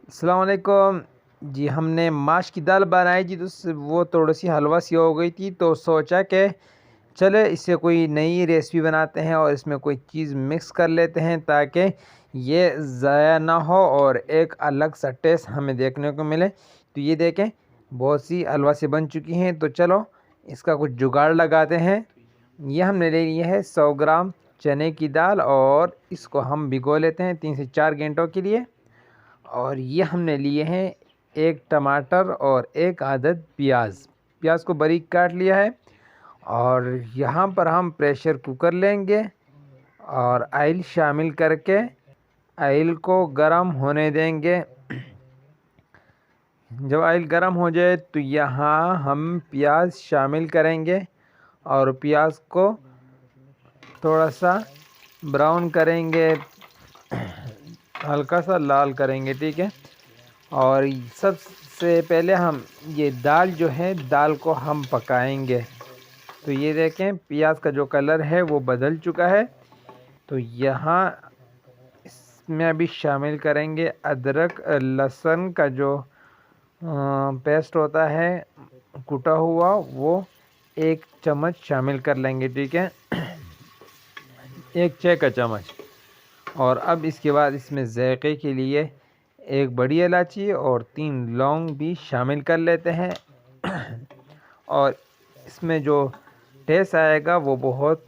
अस्सलाम वालेकुम जी। हमने माश की दाल बनाई जी, तो वो थोड़ी सी हलवा सी हो गई थी, तो सोचा कि चले इससे कोई नई रेसिपी बनाते हैं और इसमें कोई चीज़ मिक्स कर लेते हैं ताकि ये ज़ाया ना हो और एक अलग सा टेस्ट हमें देखने को मिले। तो ये देखें, बहुत सी हलवा से बन चुकी हैं, तो चलो इसका कुछ जुगाड़ लगाते हैं। ये हमने ले लिया है 100 ग्राम चने की दाल और इसको हम भिगो लेते हैं 3 से 4 घंटों के लिए। और ये हमने लिए हैं एक टमाटर और एक आदद प्याज को बारीक काट लिया है। और यहाँ पर हम प्रेशर कुकर लेंगे और ऑयल शामिल करके ऑयल को गरम होने देंगे। जब ऑयल गरम हो जाए तो यहाँ हम प्याज शामिल करेंगे और प्याज को थोड़ा सा ब्राउन करेंगे, हल्का सा लाल करेंगे, ठीक है। और सबसे पहले हम ये दाल जो है, दाल को हम पकाएंगे। तो ये देखें, प्याज का जो कलर है वो बदल चुका है। तो यहाँ इसमें अभी शामिल करेंगे अदरक लहसुन का जो पेस्ट होता है कुटा हुआ, वो 1 चम्मच शामिल कर लेंगे, ठीक है। 1 चाय का चम्मच। और अब इसके बाद इसमें जायके के लिए 1 बड़ी इलायची और 3 लौंग भी शामिल कर लेते हैं। और इसमें जो टेस्ट आएगा वो बहुत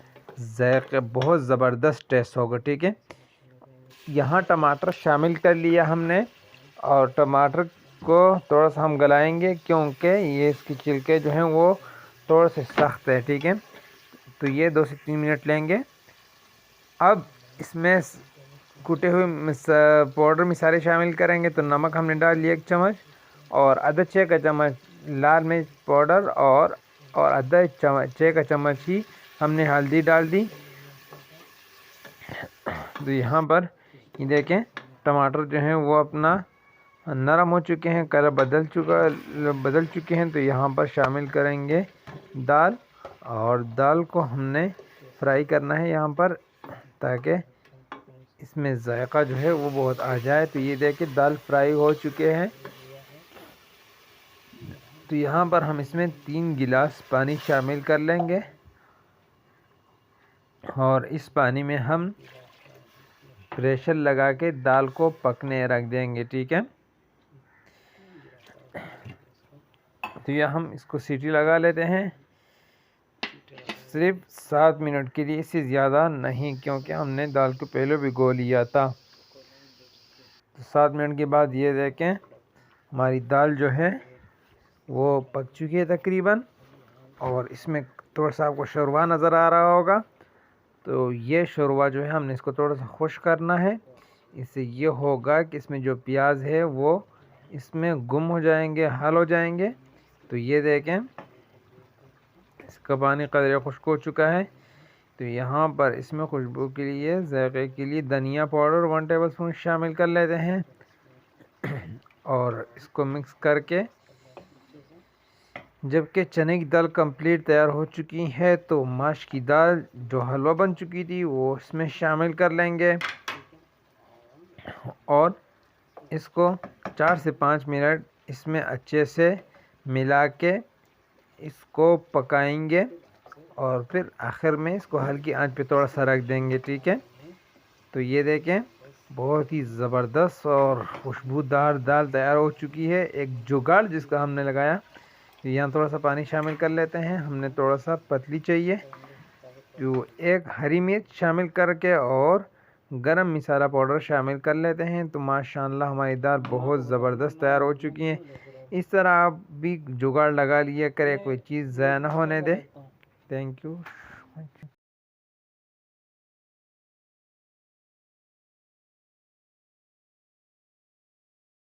ज़बरदस्त टेस्ट होगा, ठीक है। यहाँ टमाटर शामिल कर लिया हमने और टमाटर को थोड़ा सा हम गलाएंगे क्योंकि ये इसके छिलके जो हैं वो थोड़े से सख्त है, ठीक है। तो ये 2 से 3 मिनट लेंगे। अब इसमें कूटे हुए पाउडर मसाले शामिल करेंगे। तो नमक हमने डाल लिया 1 चम्मच और आधा चाय का चम्मच लाल मिर्च पाउडर और आधा चाय का चम्मच ही हमने हल्दी डाल दी। तो यहाँ पर ये देखें, टमाटर जो हैं वो अपना नरम हो चुके हैं, कलर बदल चुके हैं। तो यहाँ पर शामिल करेंगे दाल और दाल को हमने फ्राई करना है यहाँ पर, ताकि इसमें जायका जो है वो बहुत आ जाए। तो ये देखिए, दाल फ्राई हो चुके हैं। तो यहाँ पर हम इसमें 3 गिलास पानी शामिल कर लेंगे और इस पानी में हम प्रेशर लगा के दाल को पकने रख देंगे, ठीक है। तो यह हम इसको सीटी लगा लेते हैं सिर्फ 7 मिनट के लिए, इससे ज़्यादा नहीं, क्योंकि हमने दाल को पहले भिगो लिया था। तो 7 मिनट के बाद ये देखें, हमारी दाल जो है वो पक चुकी है तकरीबन। और इसमें थोड़ा सा आपको शोरबा नज़र आ रहा होगा। तो ये शोरबा जो है हमने इसको थोड़ा सा खुश करना है। इससे ये होगा कि इसमें जो प्याज है वो इसमें गुम हो जाएंगे, हल हो जाएंगे। तो ये देखें, इसका पानी कदरे खुश्क हो चुका है। तो यहाँ पर इसमें खुशबू के लिए, जायके के लिए धनिया पाउडर 1 टेबलस्पून शामिल कर लेते हैं और इसको मिक्स करके जबकि चने की दाल कंप्लीट तैयार हो चुकी है, तो माश की दाल जो हलवा बन चुकी थी वो इसमें शामिल कर लेंगे और इसको 4 से 5 मिनट इसमें अच्छे से मिला के इसको पकाएंगे और फिर आखिर में इसको हल्की आंच पे थोड़ा सा रख देंगे, ठीक है। तो ये देखें, बहुत ही ज़बरदस्त और खुशबूदार दाल तैयार हो चुकी है। एक जुगाड़ जिसका हमने लगाया, तो यहाँ थोड़ा सा पानी शामिल कर लेते हैं। हमने थोड़ा सा पतली चाहिए, तो 1 हरी मिर्च शामिल करके और गरम मसाला पाउडर शामिल कर लेते हैं। तो माशाल्लाह हमारी दाल बहुत ज़बरदस्त तैयार हो चुकी है। इस तरह आप भी जुगाड़ लगा लिया करें, कोई चीज़ ज़ाया ना होने दे। Thank you.